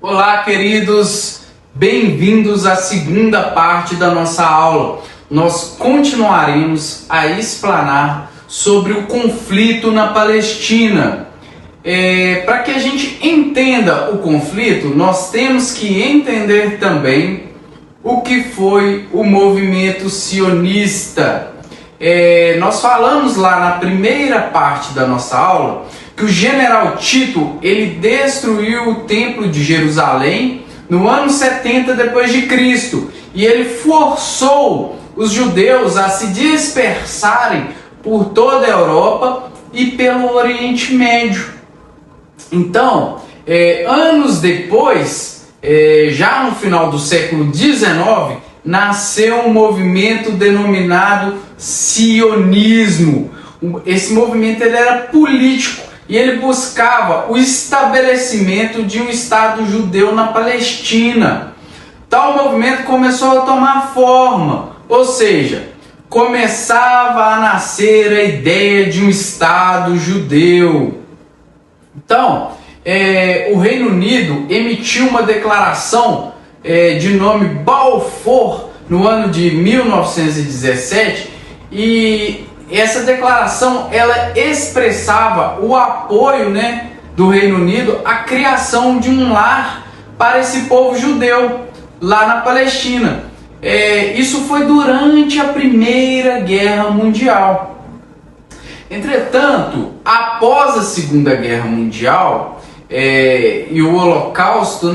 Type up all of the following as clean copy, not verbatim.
Olá, queridos, bem-vindos à segunda parte da nossa aula. Nós continuaremos a explanar sobre o conflito na Palestina. Para que a gente entenda o conflito, nós temos que entender também o que foi o movimento sionista. Nós falamos lá na primeira parte da nossa aula que o general Tito ele destruiu o templo de Jerusalém no ano 70 depois de Cristo e ele forçou os judeus a se dispersarem por toda a Europa e pelo Oriente Médio. Então, anos depois, já no final do século XIX, nasceu um movimento denominado sionismo. Esse movimento ele era político e ele buscava o estabelecimento de um Estado judeu na Palestina. Tal movimento começou a tomar forma, ou seja, começava a nascer a ideia de um Estado judeu. Então, o Reino Unido emitiu uma declaração de nome Balfour no ano de 1917 e essa declaração ela expressava o apoio, do Reino Unido à criação de um lar para esse povo judeu lá na Palestina. Isso foi durante a Primeira Guerra Mundial. Entretanto, após a Segunda Guerra Mundial e o Holocausto,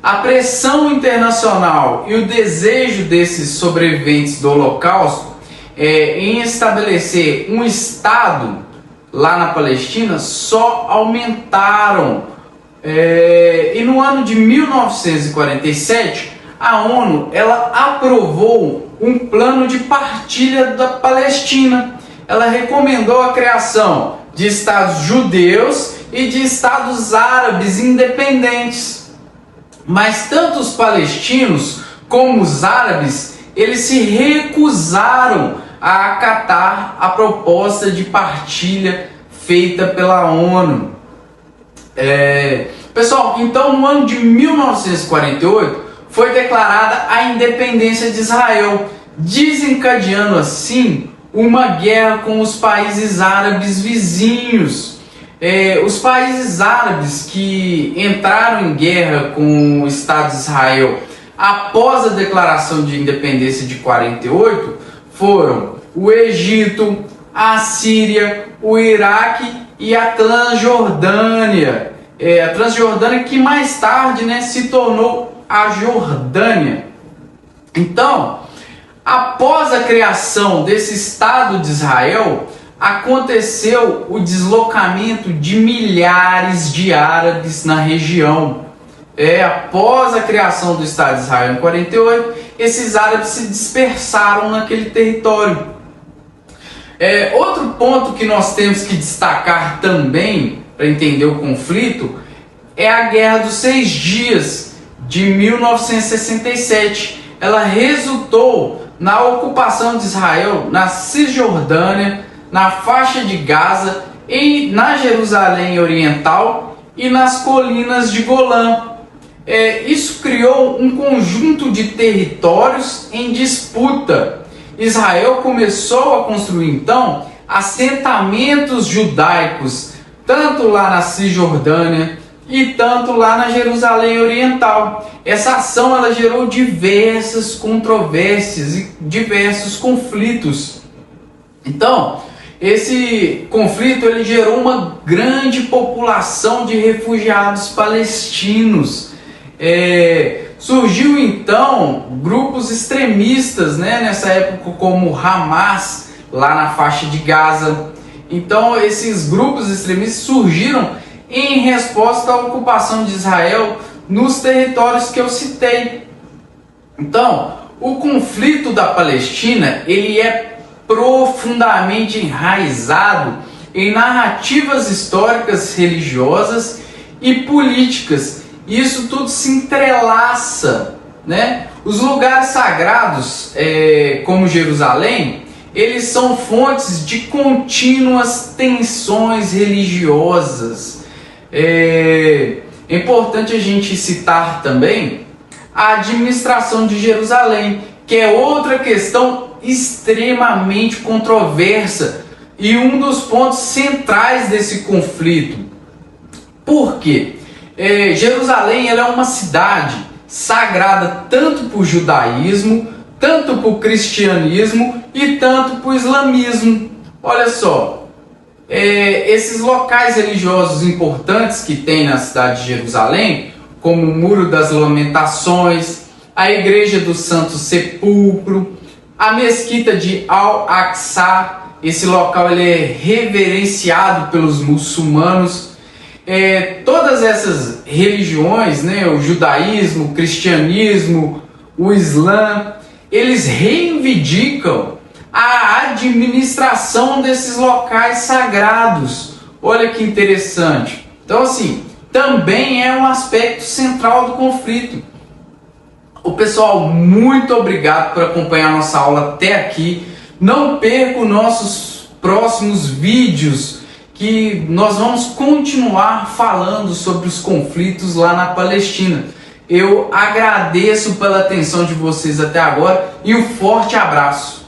a pressão internacional e o desejo desses sobreviventes do Holocausto em estabelecer um Estado lá na Palestina só aumentaram. E no ano de 1947, a ONU ela aprovou um plano de partilha da Palestina. Ela recomendou a criação de Estados judeus e de Estados árabes independentes. Mas tanto os palestinos como os árabes, eles se recusaram a acatar a proposta de partilha feita pela ONU. Pessoal, então no ano de 1948 foi declarada a independência de Israel, desencadeando assim uma guerra com os países árabes vizinhos. Os países árabes que entraram em guerra com o Estado de Israel após a declaração de independência de 48 foram o Egito, a Síria, o Iraque e a Transjordânia. A Transjordânia que mais tarde se tornou a Jordânia. Então, após a criação desse Estado de Israel, aconteceu o deslocamento de milhares de árabes na região. Após a criação do Estado de Israel em 48, esses árabes se dispersaram naquele território. Outro ponto que nós temos que destacar também para entender o conflito é a Guerra dos 6 Dias de 1967. Ela resultou na ocupação de Israel na Cisjordânia, na faixa de Gaza, na Jerusalém Oriental e nas colinas de Golã. Isso criou um conjunto de territórios em disputa. Israel começou a construir então assentamentos judaicos, tanto lá na Cisjordânia e tanto lá na Jerusalém Oriental. Essa ação ela gerou diversas controvérsias e diversos conflitos. Então, esse conflito ele gerou uma grande população de refugiados palestinos. Surgiu então grupos extremistas, nessa época, como Hamas, lá na faixa de Gaza. Então esses grupos extremistas surgiram em resposta à ocupação de Israel nos territórios que eu citei. Então, o conflito da Palestina ele é profundamente enraizado em narrativas históricas, religiosas e políticas. Isso tudo se entrelaça, Os lugares sagrados, como Jerusalém, eles são fontes de contínuas tensões religiosas. É importante a gente citar também a administração de Jerusalém, que é outra questão extremamente controversa e um dos pontos centrais desse conflito. Por quê? Jerusalém ela é uma cidade sagrada tanto para o judaísmo, tanto para o cristianismo e tanto para o islamismo. Olha só, esses locais religiosos importantes que tem na cidade de Jerusalém, como o Muro das Lamentações, a Igreja do Santo Sepulcro, a Mesquita de Al-Aqsa. Esse local ele é reverenciado pelos muçulmanos. Todas essas religiões, né, o judaísmo, o cristianismo, o islã, eles reivindicam a administração desses locais sagrados. Olha que interessante. Então, assim, também é um aspecto central do conflito. Pessoal, muito obrigado por acompanhar nossa aula até aqui. Não perca os nossos próximos vídeos, que nós vamos continuar falando sobre os conflitos lá na Palestina. Eu agradeço pela atenção de vocês até agora e um forte abraço.